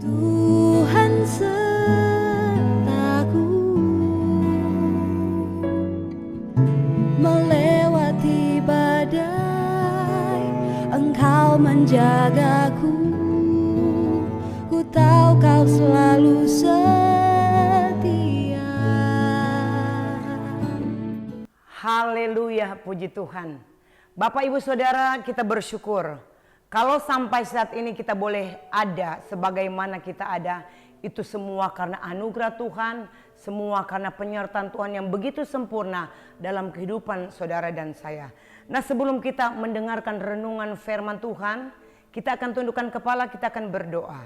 Tuhan sertaku melewati badai, Engkau menjagaku. Ku tahu Kau selalu setia. Haleluya, puji Tuhan. Bapak Ibu Saudara, kita bersyukur kalau sampai saat ini kita boleh ada sebagaimana kita ada. Itu semua karena anugerah Tuhan, semua karena penyertaan Tuhan yang begitu sempurna dalam kehidupan saudara dan saya. Nah, sebelum kita mendengarkan renungan firman Tuhan, kita akan tundukkan kepala, kita akan berdoa.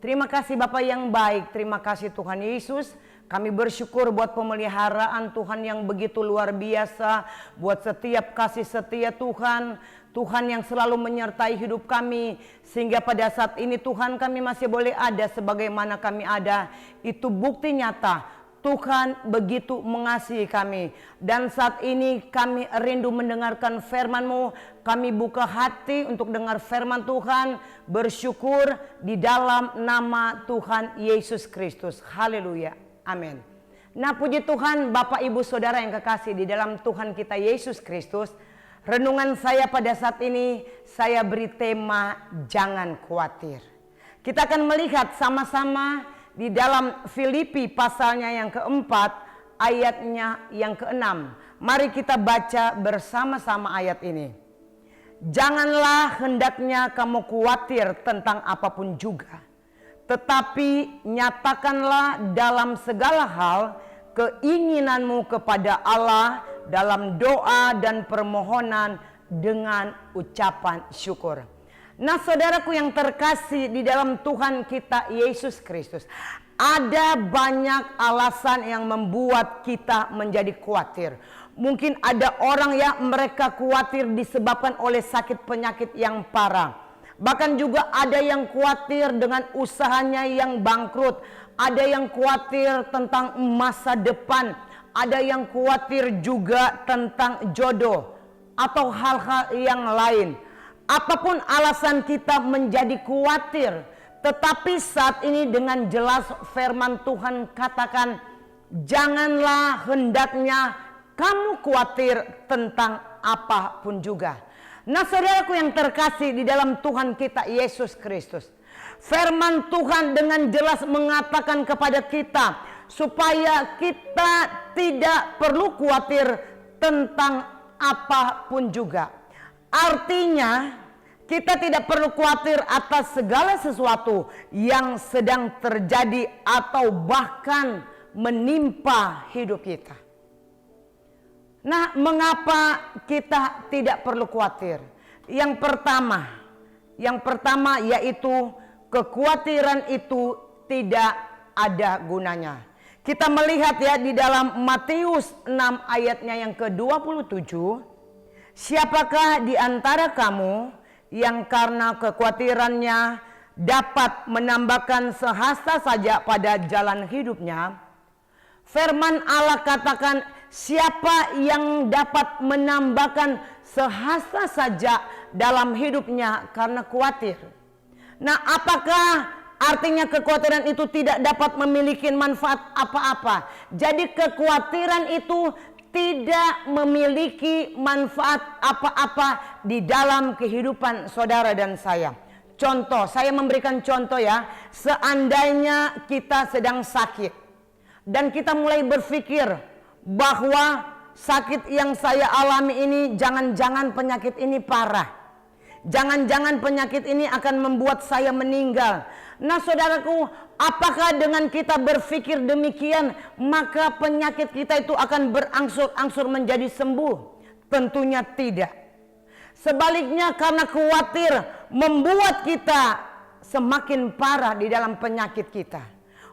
Terima kasih Bapa yang baik, terima kasih Tuhan Yesus. Kami bersyukur buat pemeliharaan Tuhan yang begitu luar biasa, buat setiap kasih setia Tuhan. Tuhan yang selalu menyertai hidup kami, sehingga pada saat ini Tuhan kami masih boleh ada sebagaimana kami ada. Itu bukti nyata Tuhan begitu mengasihi kami. Dan saat ini kami rindu mendengarkan firman-Mu. Kami buka hati untuk dengar firman Tuhan, bersyukur di dalam nama Tuhan Yesus Kristus. Haleluya, amin. Nah, puji Tuhan Bapak Ibu Saudara yang kekasih di dalam Tuhan kita Yesus Kristus. Renungan saya pada saat ini saya beri tema jangan khawatir. Kita akan melihat sama-sama di dalam Filipi pasalnya yang keempat, ayatnya yang keenam. Mari kita baca bersama-sama ayat ini. Janganlah hendaknya kamu khawatir tentang apapun juga, tetapi nyatakanlah dalam segala hal keinginanmu kepada Allah dalam doa dan permohonan dengan ucapan syukur. Nah, saudaraku yang terkasih di dalam Tuhan kita Yesus Kristus, ada banyak alasan yang membuat kita menjadi khawatir. Mungkin ada orang yang mereka khawatir disebabkan oleh sakit penyakit yang parah. Bahkan juga ada yang khawatir dengan usahanya yang bangkrut. Ada yang khawatir tentang masa depan. Ada yang khawatir juga tentang jodoh atau hal-hal yang lain. Apapun alasan kita menjadi khawatir, tetapi saat ini dengan jelas firman Tuhan katakan, janganlah hendaknya kamu khawatir tentang apapun juga. Nah, saudaraku yang terkasih di dalam Tuhan kita Yesus Kristus, firman Tuhan dengan jelas mengatakan kepada kita supaya kita tidak perlu khawatir tentang apapun juga. Artinya kita tidak perlu khawatir atas segala sesuatu yang sedang terjadi atau bahkan menimpa hidup kita. Nah, mengapa kita tidak perlu khawatir? Yang pertama yaitu kekhawatiran itu tidak ada gunanya. Kita melihat ya di dalam Matius 6 ayatnya yang ke-27. Siapakah di antara kamu yang karena kekhawatirannya dapat menambahkan sehasta saja pada jalan hidupnya? Firman Allah katakan, siapa yang dapat menambahkan sehasta saja dalam hidupnya karena khawatir? Nah, apakah artinya kekhawatiran itu tidak dapat memiliki manfaat apa-apa? Jadi kekhawatiran itu tidak memiliki manfaat apa-apa di dalam kehidupan saudara dan saya. Contoh, saya memberikan contoh ya. Seandainya kita sedang sakit dan kita mulai berpikir bahwa sakit yang saya alami ini jangan-jangan penyakit ini parah. Jangan-jangan penyakit ini akan membuat saya meninggal. Nah, saudaraku, apakah dengan kita berpikir demikian maka penyakit kita itu akan berangsur-angsur menjadi sembuh? Tentunya tidak. Sebaliknya, karena khawatir membuat kita semakin parah di dalam penyakit kita.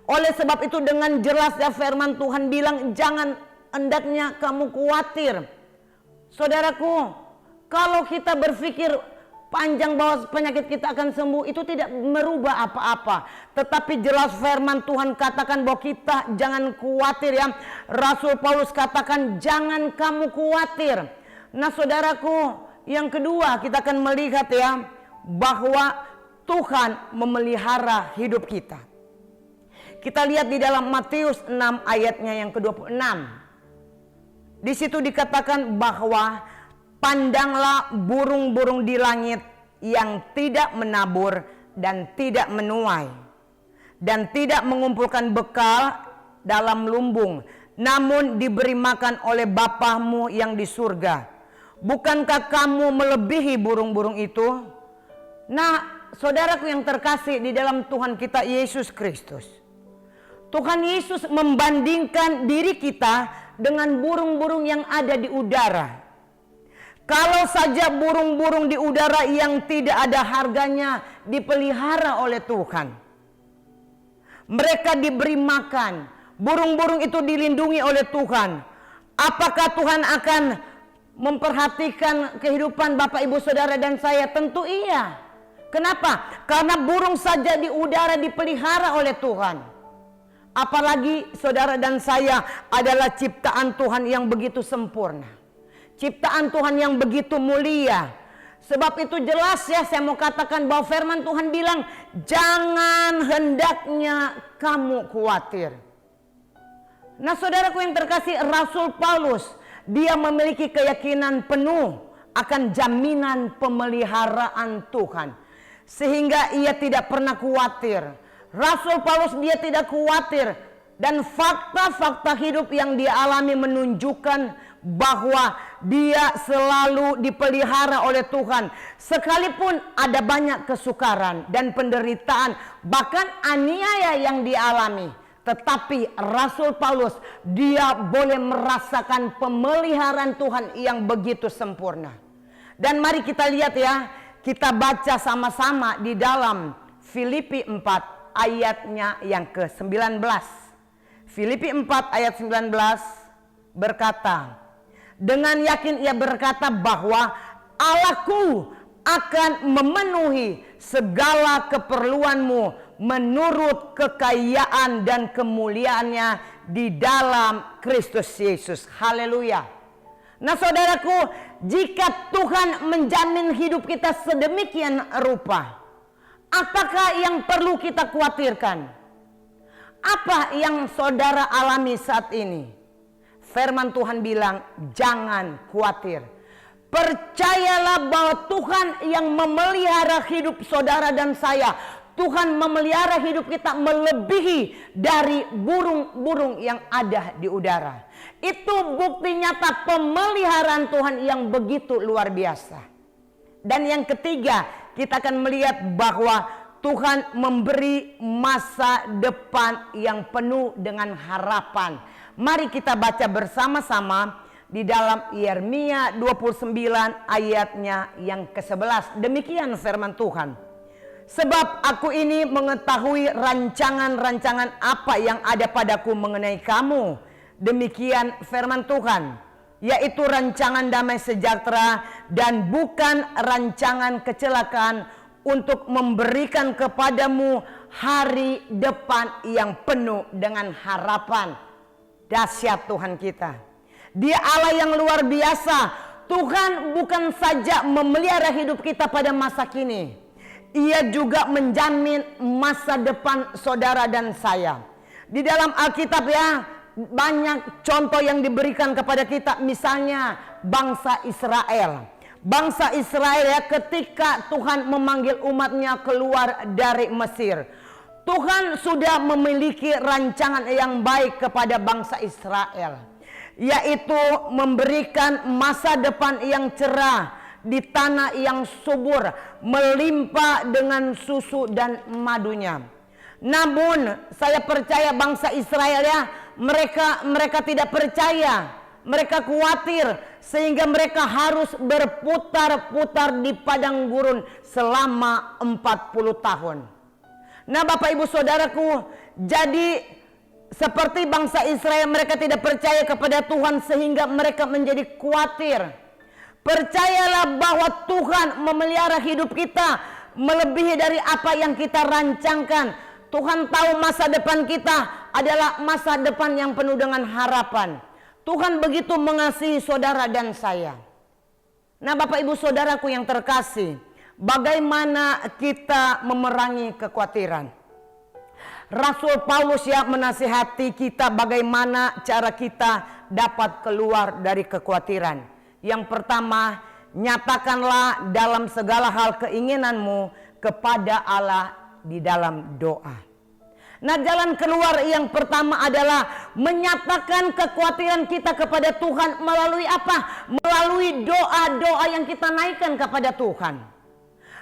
Oleh sebab itu dengan jelas ya firman Tuhan bilang jangan hendaknya kamu khawatir. Saudaraku, kalau kita berpikir panjang bahwa penyakit kita akan sembuh, itu tidak merubah apa-apa. Tetapi jelas firman Tuhan katakan bahwa kita jangan khawatir ya. Rasul Paulus katakan jangan kamu khawatir. Nah, saudaraku, yang kedua kita akan melihat ya bahwa Tuhan memelihara hidup kita. Kita lihat di dalam Matius 6 ayatnya yang ke-26. Di situ dikatakan bahwa pandanglah burung-burung di langit yang tidak menabur dan tidak menuai dan tidak mengumpulkan bekal dalam lumbung, namun diberi makan oleh Bapamu yang di surga. Bukankah kamu melebihi burung-burung itu? Nah, saudaraku yang terkasih di dalam Tuhan kita Yesus Kristus, Tuhan Yesus membandingkan diri kita dengan burung-burung yang ada di udara. Kalau saja burung-burung di udara yang tidak ada harganya dipelihara oleh Tuhan, mereka diberi makan, burung-burung itu dilindungi oleh Tuhan, apakah Tuhan akan memperhatikan kehidupan Bapak Ibu Saudara dan saya? Tentu iya. Kenapa? Karena burung saja di udara dipelihara oleh Tuhan. Apalagi saudara dan saya adalah ciptaan Tuhan yang begitu sempurna, ciptaan Tuhan yang begitu mulia. Sebab itu jelas ya, saya mau katakan bahwa firman Tuhan bilang, jangan hendaknya kamu khawatir. Nah saudaraku yang terkasih, Rasul Paulus, dia memiliki keyakinan penuh akan jaminan pemeliharaan Tuhan, sehingga ia tidak pernah khawatir. Rasul Paulus dia tidak khawatir, dan fakta-fakta hidup yang dia alami menunjukkan bahwa dia selalu dipelihara oleh Tuhan. Sekalipun ada banyak kesukaran dan penderitaan, bahkan aniaya yang dialami, tetapi Rasul Paulus dia boleh merasakan pemeliharaan Tuhan yang begitu sempurna. Dan mari kita lihat ya, kita baca sama-sama di dalam Filipi 4 ayatnya yang ke-19. Filipi 4 ayat 19 berkata, dengan yakin ia berkata bahwa Allahku akan memenuhi segala keperluanmu menurut kekayaan dan kemuliaannya di dalam Kristus Yesus. Haleluya. Nah saudaraku, jika Tuhan menjamin hidup kita sedemikian rupa, apakah yang perlu kita khawatirkan? Apa yang saudara alami saat ini? Firman Tuhan bilang, jangan khawatir. Percayalah bahwa Tuhan yang memelihara hidup saudara dan saya. Tuhan memelihara hidup kita melebihi dari burung-burung yang ada di udara. Itu bukti nyata pemeliharaan Tuhan yang begitu luar biasa. Dan yang ketiga, kita akan melihat bahwa Tuhan memberi masa depan yang penuh dengan harapan. Mari kita baca bersama-sama di dalam Yeremia 29 ayatnya yang ke-11. Demikian firman Tuhan. Sebab aku ini mengetahui rancangan-rancangan apa yang ada padaku mengenai kamu. Demikian firman Tuhan, yaitu rancangan damai sejahtera dan bukan rancangan kecelakaan, untuk memberikan kepadamu hari depan yang penuh dengan harapan. Dahsyat Tuhan kita. Dia Allah yang luar biasa. Tuhan bukan saja memelihara hidup kita pada masa kini, Ia juga menjamin masa depan saudara dan saya. Di dalam Alkitab ya, banyak contoh yang diberikan kepada kita. Misalnya bangsa Israel. Bangsa Israel ya, ketika Tuhan memanggil umatnya keluar dari Mesir, Tuhan sudah memiliki rancangan yang baik kepada bangsa Israel, yaitu memberikan masa depan yang cerah di tanah yang subur, melimpah dengan susu dan madunya. Namun saya percaya bangsa Israel ya, mereka tidak percaya. Mereka khawatir sehingga mereka harus berputar-putar di padang gurun selama 40 tahun. Nah Bapak Ibu Saudaraku, jadi seperti bangsa Israel, mereka tidak percaya kepada Tuhan sehingga mereka menjadi khawatir. Percayalah bahwa Tuhan memelihara hidup kita melebihi dari apa yang kita rancangkan. Tuhan tahu masa depan kita adalah masa depan yang penuh dengan harapan. Tuhan begitu mengasihi saudara dan saya. Nah Bapak Ibu Saudaraku yang terkasih, Bagaimana kita memerangi kekhawatiran? Rasul Paulus yang menasihati kita bagaimana cara kita dapat keluar dari kekhawatiran. Yang pertama, nyatakanlah dalam segala hal keinginanmu kepada Allah di dalam doa. Nah, jalan keluar yang pertama adalah menyatakan kekhawatiran kita kepada Tuhan melalui apa? Melalui doa-doa yang kita naikkan kepada Tuhan.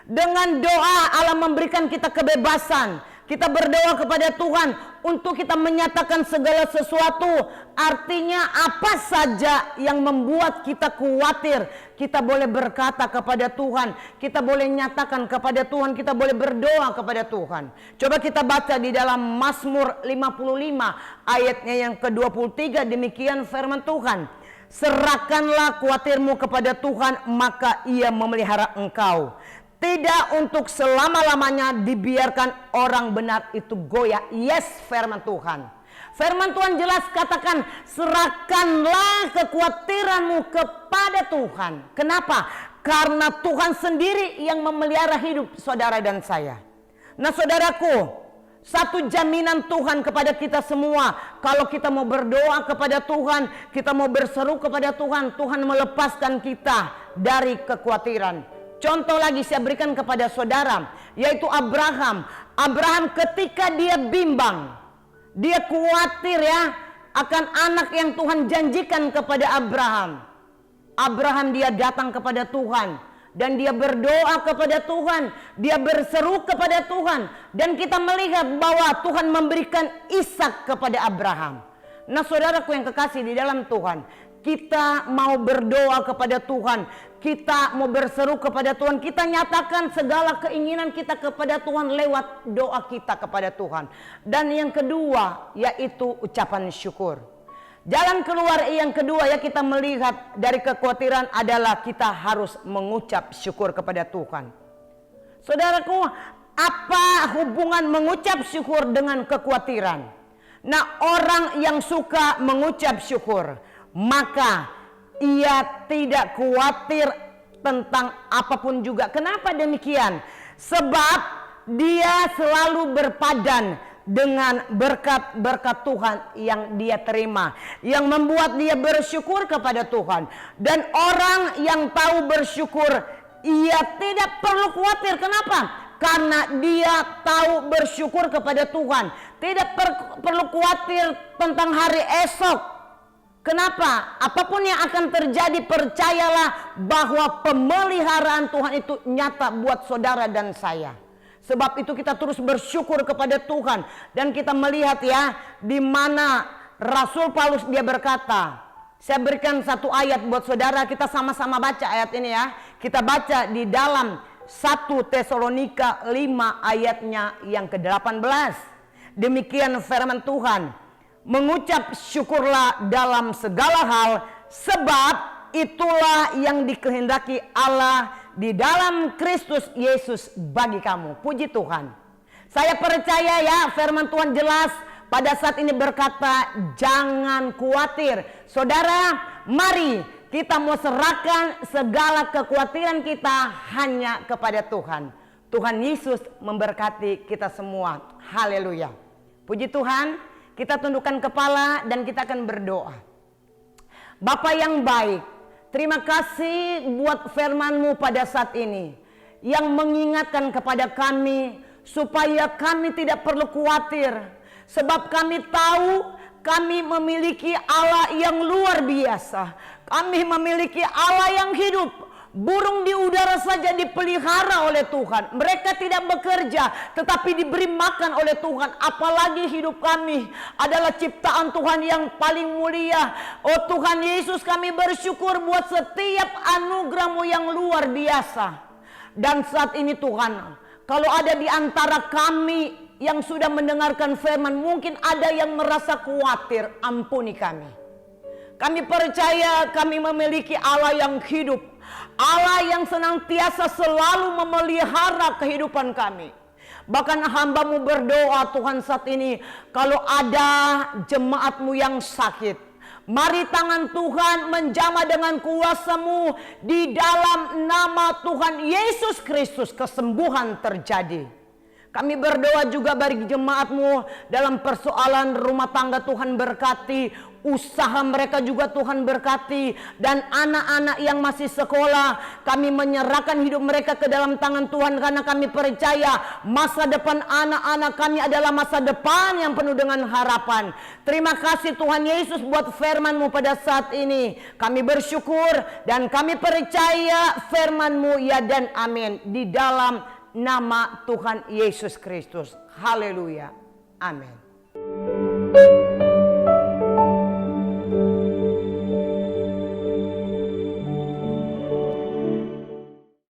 Dengan doa Allah memberikan kita kebebasan. Kita berdoa kepada Tuhan untuk kita menyatakan segala sesuatu. Artinya apa saja yang membuat kita khawatir, kita boleh berkata kepada Tuhan, kita boleh nyatakan kepada Tuhan, kita boleh berdoa kepada Tuhan. Coba kita baca di dalam Mazmur 55 ayatnya yang ke-23, demikian firman Tuhan. Serahkanlah khawatirmu kepada Tuhan, maka Ia memelihara engkau. Tidak untuk selama-lamanya dibiarkan orang benar itu goyah. Yes, firman Tuhan. Firman Tuhan jelas katakan, serahkanlah kekhawatiranmu kepada Tuhan. Kenapa? Karena Tuhan sendiri yang memelihara hidup saudara dan saya. Nah, saudaraku, satu jaminan Tuhan kepada kita semua. Kalau kita mau berdoa kepada Tuhan, kita mau berseru kepada Tuhan, Tuhan melepaskan kita dari kekhawatiran. Contoh lagi saya berikan kepada saudara, yaitu Abraham. Abraham ketika dia bimbang, dia khawatir ya akan anak yang Tuhan janjikan kepada Abraham. Abraham dia datang kepada Tuhan dan dia berdoa kepada Tuhan, dia berseru kepada Tuhan, dan kita melihat bahwa Tuhan memberikan Ishak kepada Abraham. Nah, saudaraku yang kekasih di dalam Tuhan, kita mau berdoa kepada Tuhan, kita mau berseru kepada Tuhan, kita nyatakan segala keinginan kita kepada Tuhan lewat doa kita kepada Tuhan. Dan yang kedua yaitu ucapan syukur. Jalan keluar yang kedua ya kita melihat dari kekhawatiran adalah kita harus mengucap syukur kepada Tuhan. Saudaraku, apa hubungan mengucap syukur dengan kekhawatiran? Nah, orang yang suka mengucap syukur, maka ia tidak khawatir tentang apapun juga. Kenapa demikian? Sebab dia selalu berpadan dengan berkat-berkat Tuhan yang dia terima, yang membuat dia bersyukur kepada Tuhan. Dan orang yang tahu bersyukur, ia tidak perlu khawatir. Kenapa? Karena dia tahu bersyukur kepada Tuhan. Tidak perlu khawatir tentang hari esok. Kenapa? Apapun yang akan terjadi, percayalah bahwa pemeliharaan Tuhan itu nyata buat saudara dan saya. Sebab itu kita terus bersyukur kepada Tuhan. Dan kita melihat ya, di mana Rasul Paulus dia berkata, saya berikan satu ayat buat saudara, kita sama-sama baca ayat ini ya. Kita baca di dalam 1 Tesalonika 5 ayatnya yang ke-18. Demikian firman Tuhan. Mengucap syukurlah dalam segala hal, sebab itulah yang dikehendaki Allah di dalam Kristus Yesus bagi kamu. Puji Tuhan. Saya percaya ya, firman Tuhan jelas pada saat ini berkata, jangan khawatir. Saudara, mari kita mau serahkan segala kekhawatiran kita hanya kepada Tuhan. Tuhan Yesus memberkati kita semua. Haleluya. Puji Tuhan. Kita tundukkan kepala dan kita akan berdoa. Bapa yang baik, terima kasih buat firman-Mu pada saat ini, yang mengingatkan kepada kami supaya kami tidak perlu khawatir. Sebab kami tahu kami memiliki Allah yang luar biasa. Kami memiliki Allah yang hidup. Burung di udara saja dipelihara oleh Tuhan. Mereka tidak bekerja tetapi diberi makan oleh Tuhan. Apalagi hidup kami adalah ciptaan Tuhan yang paling mulia. Oh Tuhan Yesus, kami bersyukur buat setiap anugerah-Mu yang luar biasa. Dan saat ini Tuhan, kalau ada di antara kami yang sudah mendengarkan firman, mungkin ada yang merasa khawatir, ampuni kami. Kami percaya kami memiliki Allah yang hidup, Allah yang senantiasa selalu memelihara kehidupan kami. Bahkan hamba-Mu berdoa Tuhan saat ini, kalau ada jemaat-Mu yang sakit, Mari tangan Tuhan menjamah dengan kuasa-Mu. Di dalam nama Tuhan Yesus Kristus kesembuhan terjadi. Kami berdoa juga bagi jemaat-Mu dalam persoalan rumah tangga, Tuhan berkati. Usaha mereka juga Tuhan berkati. Dan anak-anak yang masih sekolah, kami menyerahkan hidup mereka ke dalam tangan Tuhan. Karena kami percaya masa depan anak-anak kami adalah masa depan yang penuh dengan harapan. Terima kasih Tuhan Yesus buat firman-Mu pada saat ini. Kami bersyukur dan kami percaya firman-Mu ya dan amin. Di dalam nama Tuhan Yesus Kristus. Haleluya. Amin.